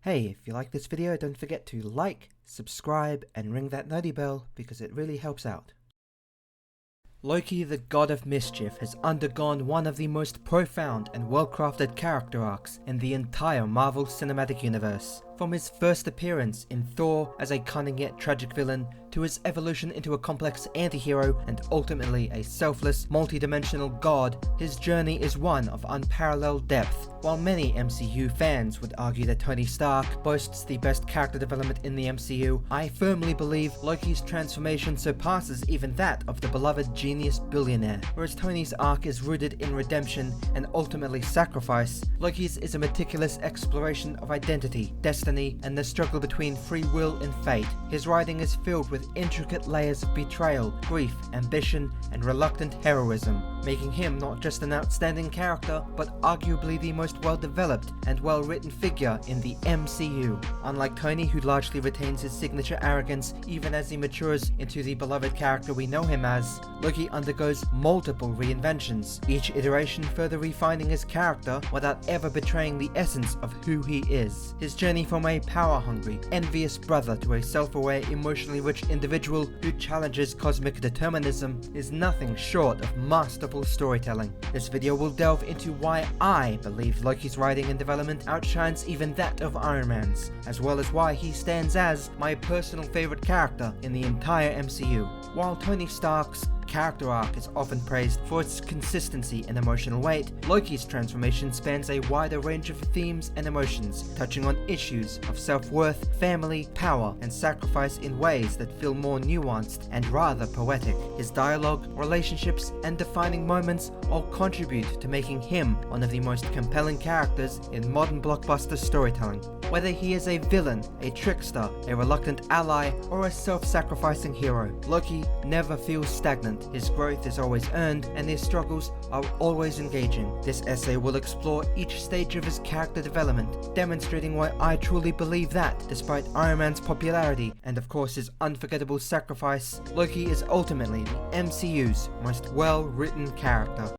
Hey, if you like this video, don't forget to like, subscribe, and ring that noti bell because it really helps out. Loki, the God of Mischief, has undergone one of the most profound and well-crafted character arcs in the entire Marvel Cinematic Universe. From his first appearance in Thor as a cunning yet tragic villain, to his evolution into a complex anti-hero and ultimately a selfless, multi-dimensional god, his journey is one of unparalleled depth. While many MCU fans would argue that Tony Stark boasts the best character development in the MCU, I firmly believe Loki's transformation surpasses even that of the beloved genius billionaire. Whereas Tony's arc is rooted in redemption and ultimately sacrifice, Loki's is a meticulous exploration of identity, destiny, and the struggle between free will and fate. His writing is filled with intricate layers of betrayal, grief, ambition, and reluctant heroism, making him not just an outstanding character, but arguably the most well-developed and well-written figure in the MCU. Unlike Tony, who largely retains his signature arrogance even as he matures into the beloved character we know him as, Loki undergoes multiple reinventions, each iteration further refining his character without ever betraying the essence of who he is. His journey from a power-hungry, envious brother to a self-aware, emotionally rich individual who challenges cosmic determinism is nothing short of masterful storytelling. This video will delve into why I believe Loki's writing and development outshines even that of Iron Man's, as well as why he stands as my personal favorite character in the entire MCU. While Tony Stark's character arc is often praised for its consistency and emotional weight, Loki's transformation spans a wider range of themes and emotions, touching on issues of self-worth, family, power, and sacrifice in ways that feel more nuanced and rather poetic. His dialogue, relationships, and defining moments all contribute to making him one of the most compelling characters in modern blockbuster storytelling. Whether he is a villain, a trickster, a reluctant ally, or a self-sacrificing hero, Loki never feels stagnant. His growth is always earned, and his struggles are always engaging. This essay will explore each stage of his character development, demonstrating why I truly believe that, despite Iron Man's popularity and of course his unforgettable sacrifice, Loki is ultimately the MCU's most well-written character.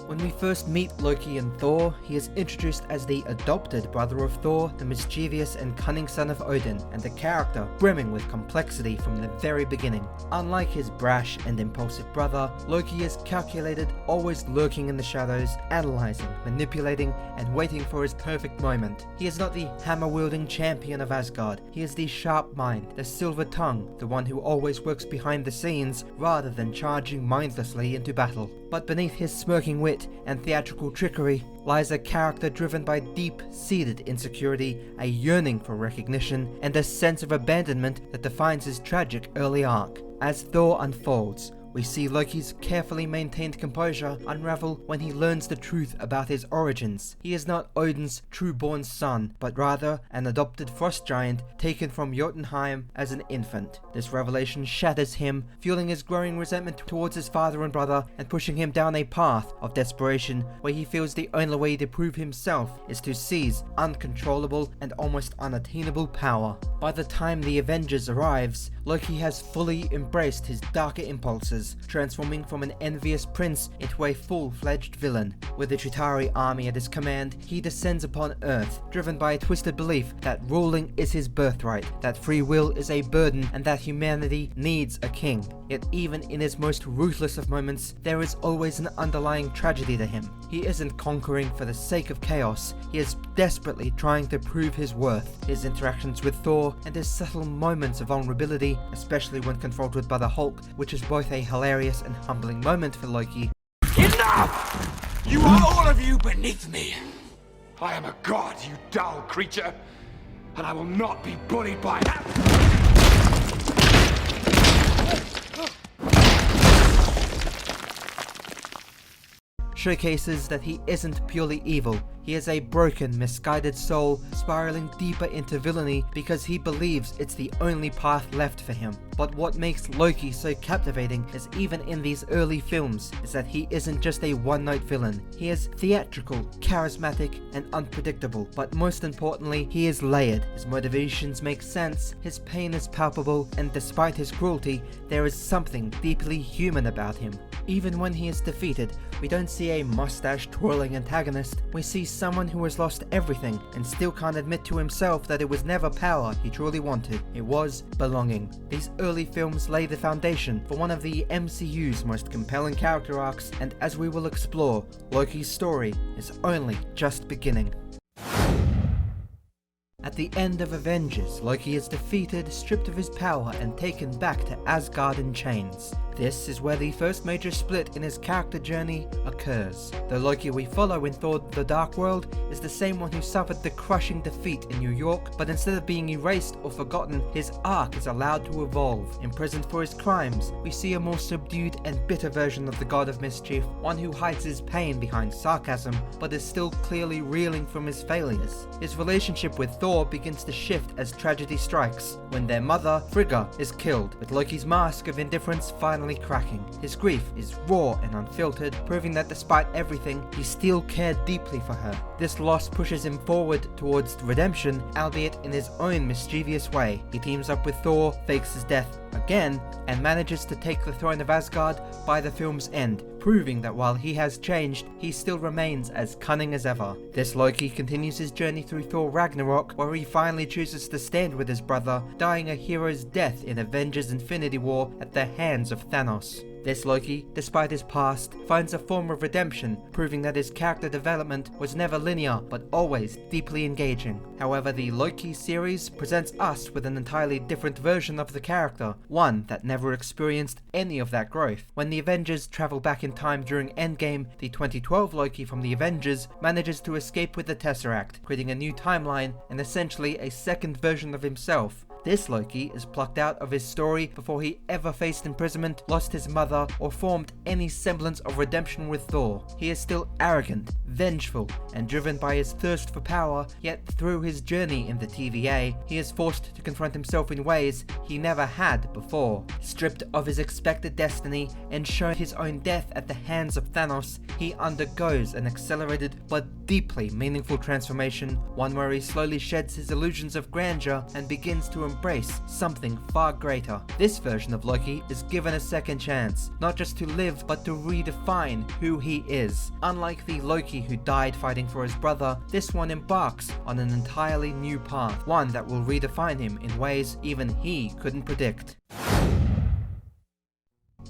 When we first meet Loki in Thor, he is introduced as the adopted brother of Thor, the mischievous and cunning son of Odin, and a character brimming with complexity from the very beginning. Unlike his brash and impulsive brother, Loki is calculated, always lurking in the shadows, analyzing, manipulating, and waiting for his perfect moment. He is not the hammer-wielding champion of Asgard. He is the sharp mind, the silver tongue, the one who always works behind the scenes rather than charging mindlessly into battle. But beneath his smirking wit and theatrical trickery lies a character driven by deep-seated insecurity, a yearning for recognition, and a sense of abandonment that defines his tragic early arc. As Thor unfolds, we see Loki's carefully maintained composure unravel when he learns the truth about his origins. He is not Odin's true-born son, but rather an adopted frost giant taken from Jotunheim as an infant. This revelation shatters him, fueling his growing resentment towards his father and brother, and pushing him down a path of desperation where he feels the only way to prove himself is to seize uncontrollable and almost unattainable power. By the time the Avengers arrives, Loki has fully embraced his darker impulses, transforming from an envious prince into a full-fledged villain. With a Chitauri army at his command, he descends upon Earth, driven by a twisted belief that ruling is his birthright, that free will is a burden, and that humanity needs a king. Yet even in his most ruthless of moments, there is always an underlying tragedy to him. He isn't conquering for the sake of chaos, he is desperately trying to prove his worth. His interactions with Thor and his subtle moments of vulnerability, especially when confronted by the Hulk, which is both a hilarious and humbling moment for Loki. Enough! You are all of you beneath me. I am a god, you dull creature, and I will not be bullied by that. Showcases that he isn't purely evil. He is a broken, misguided soul spiraling deeper into villainy because he believes it's the only path left for him. But what makes Loki so captivating is even in these early films is that he isn't just a one-note villain. He is theatrical, charismatic, and unpredictable. But most importantly, he is layered. His motivations make sense, his pain is palpable, and despite his cruelty, there is something deeply human about him. Even when he is defeated, we don't see a mustache-twirling antagonist. We see someone who has lost everything and still can't admit to himself that it was never power he truly wanted. It was belonging. These early films lay the foundation for one of the MCU's most compelling character arcs, and as we will explore, Loki's story is only just beginning. At the end of Avengers, Loki is defeated, stripped of his power, and taken back to Asgard in chains. This is where the first major split in his character journey occurs. The Loki we follow in Thor: The Dark World is the same one who suffered the crushing defeat in New York, but instead of being erased or forgotten, his arc is allowed to evolve. Imprisoned for his crimes, we see a more subdued and bitter version of the God of Mischief, one who hides his pain behind sarcasm, but is still clearly reeling from his failures. His relationship with Thor begins to shift as tragedy strikes, when their mother, Frigga, is killed, with Loki's mask of indifference finally cracking. His grief is raw and unfiltered, proving that despite everything, he still cared deeply for her. This loss pushes him forward towards redemption, albeit in his own mischievous way. He teams up with Thor, fakes his death again, and manages to take the throne of Asgard by the film's end, proving that while he has changed, he still remains as cunning as ever. This Loki continues his journey through Thor Ragnarok, where he finally chooses to stand with his brother, dying a hero's death in Avengers Infinity War at the hands of Thanos. This Loki, despite his past, finds a form of redemption, proving that his character development was never linear, but always deeply engaging. However, the Loki series presents us with an entirely different version of the character, one that never experienced any of that growth. When the Avengers travel back in time during Endgame, the 2012 Loki from the Avengers manages to escape with the Tesseract, creating a new timeline and essentially a second version of himself. This Loki is plucked out of his story before he ever faced imprisonment, lost his mother, or formed any semblance of redemption with Thor. He is still arrogant, vengeful, and driven by his thirst for power, yet through his journey in the TVA, he is forced to confront himself in ways he never had before. Stripped of his expected destiny and shown his own death at the hands of Thanos, he undergoes an accelerated but deeply meaningful transformation, one where he slowly sheds his illusions of grandeur and begins to embrace something far greater. This version of Loki is given a second chance, not just to live, but to redefine who he is. Unlike the Loki who died fighting for his brother, this one embarks on an entirely new path, one that will redefine him in ways even he couldn't predict.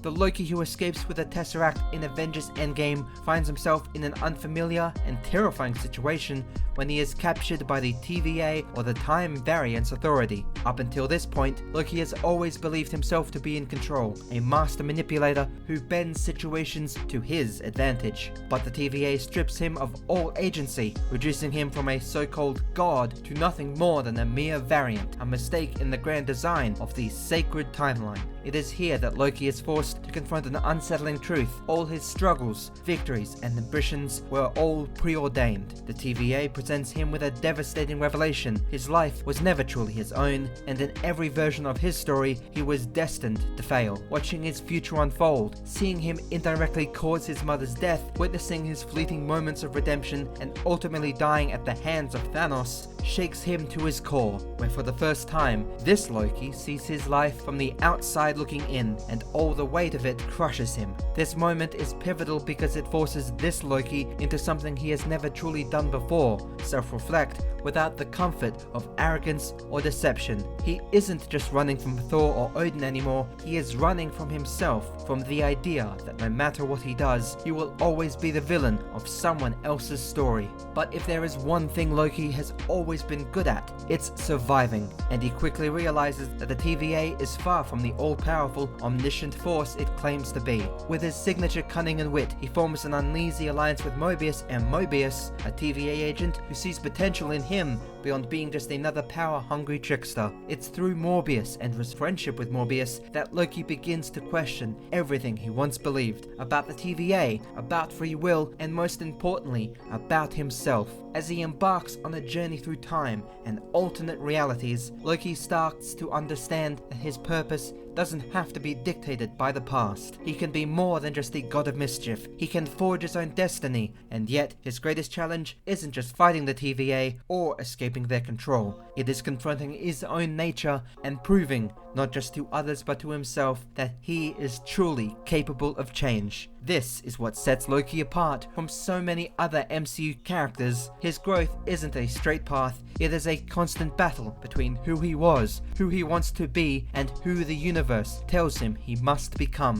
The Loki who escapes with the Tesseract in Avengers Endgame finds himself in an unfamiliar and terrifying situation when he is captured by the TVA, or the Time Variance Authority. Up until this point, Loki has always believed himself to be in control, a master manipulator who bends situations to his advantage. But the TVA strips him of all agency, reducing him from a so-called god to nothing more than a mere variant, a mistake in the grand design of the sacred timeline. It is here that Loki is forced to confront an unsettling truth. All his struggles, victories, and ambitions were all preordained. The TVA presents him with a devastating revelation. His life was never truly his own, and in every version of his story, he was destined to fail. Watching his future unfold, seeing him indirectly cause his mother's death, witnessing his fleeting moments of redemption, and ultimately dying at the hands of Thanos, shakes him to his core, where for the first time, this Loki sees his life from the outside looking in, and all the weight of it crushes him. This moment is pivotal because it forces this Loki into something he has never truly done before: self-reflect without the comfort of arrogance or deception. He isn't just running from Thor or Odin anymore, he is running from himself, from the idea that no matter what he does, he will always be the villain of someone else's story. But if there is one thing Loki has always been good at, it's surviving, and he quickly realizes that the TVA is far from the all-powerful, omniscient force it claims to be. With his signature cunning and wit, he forms an uneasy alliance with Mobius, and Mobius, a TVA agent who sees potential in him beyond being just another power-hungry trickster. It's through Morbius and his friendship with Morbius that Loki begins to question everything he once believed about the TVA, about free will, and most importantly, about himself. As he embarks on a journey through time and alternate realities, Loki starts to understand that his purpose doesn't have to be dictated by the past. He can be more than just the God of Mischief. He can forge his own destiny, and yet his greatest challenge isn't just fighting the TVA or escaping their control. It is confronting his own nature and proving, not just to others but to himself, that he is truly capable of change. This is what sets Loki apart from so many other MCU characters. His growth isn't a straight path, it is a constant battle between who he was, who he wants to be, and who the universe tells him he must become.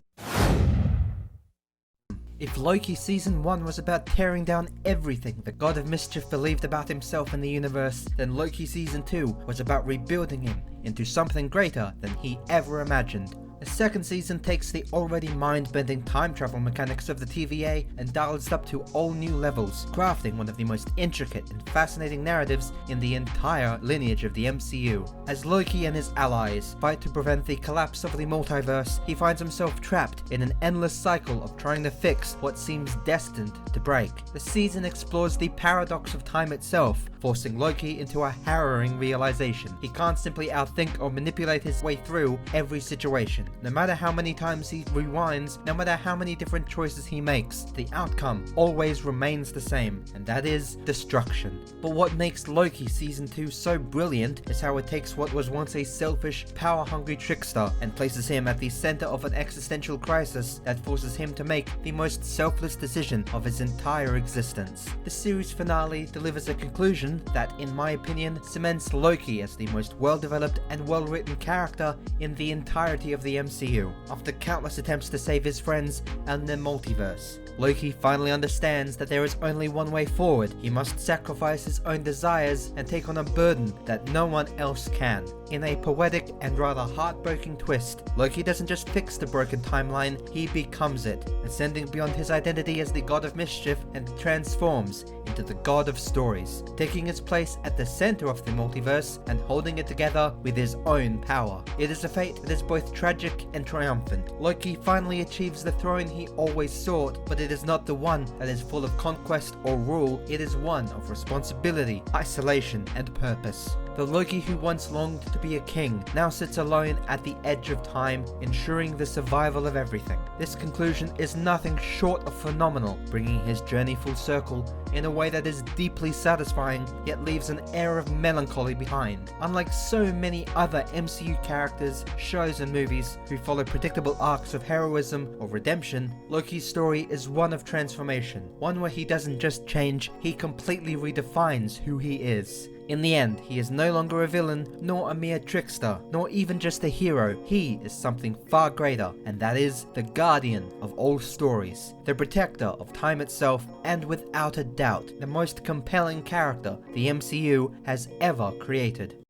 If Loki Season 1 was about tearing down everything the God of Mischief believed about himself and the universe, then Loki Season 2 was about rebuilding him into something greater than he ever imagined. The second season takes the already mind-bending time travel mechanics of the TVA and dials it up to all new levels, crafting one of the most intricate and fascinating narratives in the entire lineage of the MCU. As Loki and his allies fight to prevent the collapse of the multiverse, he finds himself trapped in an endless cycle of trying to fix what seems destined to break. The season explores the paradox of time itself, forcing Loki into a harrowing realization. He can't simply outthink or manipulate his way through every situation. No matter how many times he rewinds, no matter how many different choices he makes, the outcome always remains the same, and that is destruction. But what makes Loki Season 2 so brilliant is how it takes what was once a selfish, power-hungry trickster and places him at the center of an existential crisis that forces him to make the most selfless decision of his entire existence. The series finale delivers a conclusion that, in my opinion, cements Loki as the most well-developed and well-written character in the entirety of the MCU. After countless attempts to save his friends and the multiverse, Loki finally understands that there is only one way forward. He must sacrifice his own desires and take on a burden that no one else can. In a poetic and rather heartbreaking twist, Loki doesn't just fix the broken timeline, he becomes it, ascending beyond his identity as the God of Mischief and transforms into the God of Stories, taking his place at the center of the multiverse and holding it together with his own power. It is a fate that is both tragic and triumphant. Loki finally achieves the throne he always sought, but it is not the one that is full of conquest or rule, it is one of responsibility, isolation, and purpose. The Loki who once longed to be a king now sits alone at the edge of time, ensuring the survival of everything. This conclusion is nothing short of phenomenal, bringing his journey full circle in a way that is deeply satisfying, yet leaves an air of melancholy behind. Unlike so many other MCU characters, shows and movies who follow predictable arcs of heroism or redemption, Loki's story is one of transformation, one where he doesn't just change, he completely redefines who he is. In the end, he is no longer a villain, nor a mere trickster, nor even just a hero. He is something far greater, and that is the guardian of all stories, the protector of time itself, and without a doubt, the most compelling character the MCU has ever created.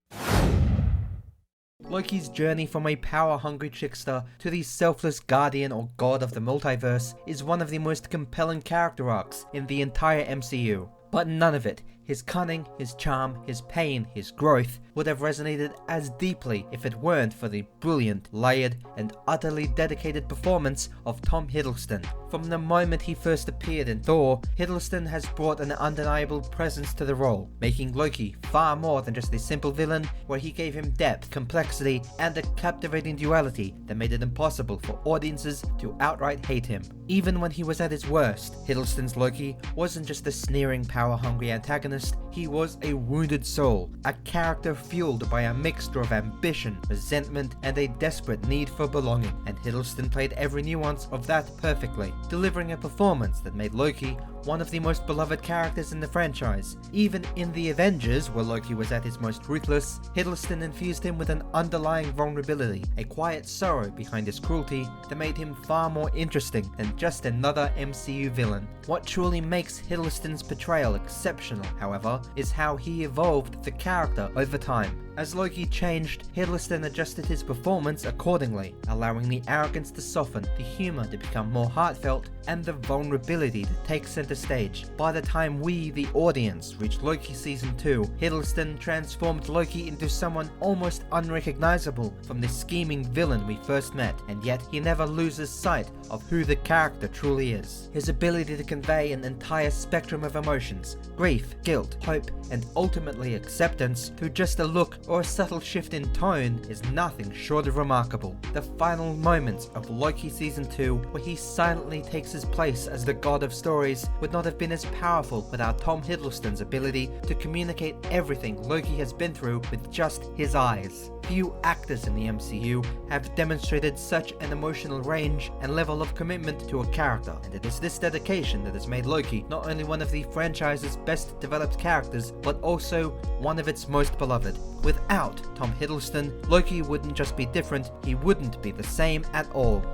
Loki's journey from a power-hungry trickster to the selfless guardian or god of the multiverse is one of the most compelling character arcs in the entire MCU. But none of it, his cunning, his charm, his pain, his growth, would have resonated as deeply if it weren't for the brilliant, layered, and utterly dedicated performance of Tom Hiddleston. From the moment he first appeared in Thor, Hiddleston has brought an undeniable presence to the role, making Loki far more than just a simple villain, where he gave him depth, complexity, and a captivating duality that made it impossible for audiences to outright hate him. Even when he was at his worst, Hiddleston's Loki wasn't just a sneering, power-hungry antagonist, he was a wounded soul, a character fueled by a mixture of ambition, resentment, and a desperate need for belonging, and Hiddleston played every nuance of that perfectly, delivering a performance that made Loki one of the most beloved characters in the franchise. Even in the Avengers, where Loki was at his most ruthless, Hiddleston infused him with an underlying vulnerability, a quiet sorrow behind his cruelty that made him far more interesting than just another MCU villain. What truly makes Hiddleston's portrayal exceptional, however, is how he evolved the character over time. As Loki changed, Hiddleston adjusted his performance accordingly, allowing the arrogance to soften, the humor to become more heartfelt, and the vulnerability to take center stage. By the time we, the audience, reached Loki Season 2, Hiddleston transformed Loki into someone almost unrecognizable from the scheming villain we first met, and yet he never loses sight of who the character truly is. His ability to convey an entire spectrum of emotions, grief, guilt, hope, and ultimately acceptance, through just a look or a subtle shift in tone is nothing short of remarkable. The final moments of Loki Season 2, where he silently takes his place as the god of stories, would not have been as powerful without Tom Hiddleston's ability to communicate everything Loki has been through with just his eyes. Few actors in the MCU have demonstrated such an emotional range and level of commitment to a character, and it is this dedication that has made Loki not only one of the franchise's best developed characters, but also one of its most beloved. Without Tom Hiddleston, Loki wouldn't just be different, he wouldn't be the same at all.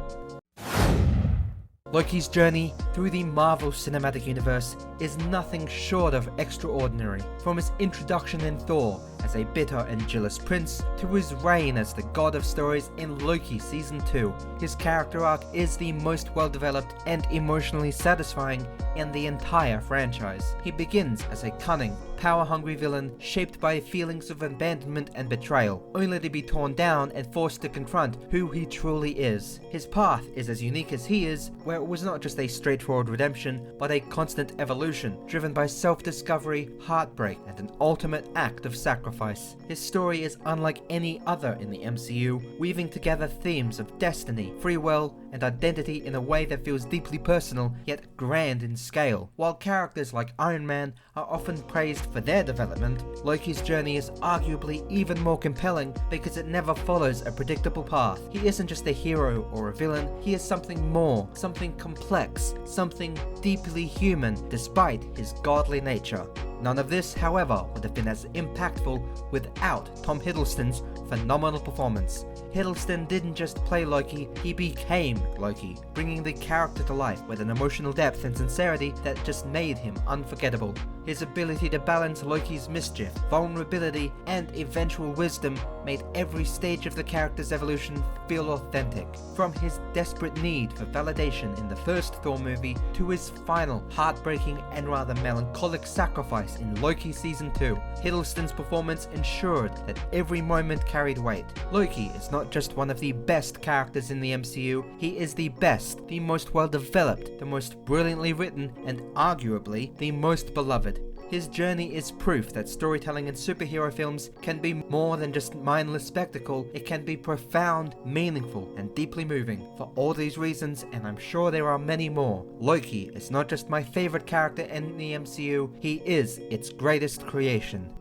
Loki's journey through the Marvel Cinematic Universe is nothing short of extraordinary. From his introduction in Thor as a bitter and jealous prince, to his reign as the god of stories in Loki Season 2, his character arc is the most well-developed and emotionally satisfying in the entire franchise. He begins as a cunning, power-hungry villain shaped by feelings of abandonment and betrayal, only to be torn down and forced to confront who he truly is. His path is as unique as he is, where it was not just a straightforward redemption, but a constant evolution, driven by self-discovery, heartbreak, and an ultimate act of sacrifice. His story is unlike any other in the MCU, weaving together themes of destiny, free will, and identity in a way that feels deeply personal, yet grand in scale. While characters like Iron Man are often praised for their development, Loki's journey is arguably even more compelling because it never follows a predictable path. He isn't just a hero or a villain, he is something more, something complex, something deeply human despite his godly nature. None of this, however, would have been as impactful without Tom Hiddleston's phenomenal performance. Hiddleston didn't just play Loki, he became Loki, bringing the character to life with an emotional depth and sincerity that just made him unforgettable. His ability to balance Loki's mischief, vulnerability, and eventual wisdom made every stage of the character's evolution feel authentic. From his desperate need for validation in the first Thor movie to his final heartbreaking and rather melancholic sacrifice in Loki Season 2, Hiddleston's performance ensured that every moment carried weight. Loki is not just one of the best characters in the MCU, he is the best, the most well-developed, the most brilliantly written, and arguably the most beloved. His journey is proof that storytelling in superhero films can be more than just mindless spectacle, it can be profound, meaningful, and deeply moving. For all these reasons, and I'm sure there are many more, Loki is not just my favorite character in the MCU, he is its greatest creation.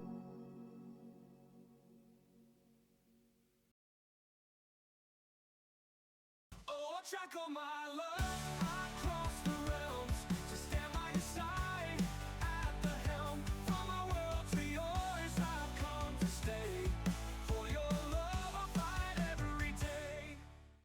Oh, I tried all my love.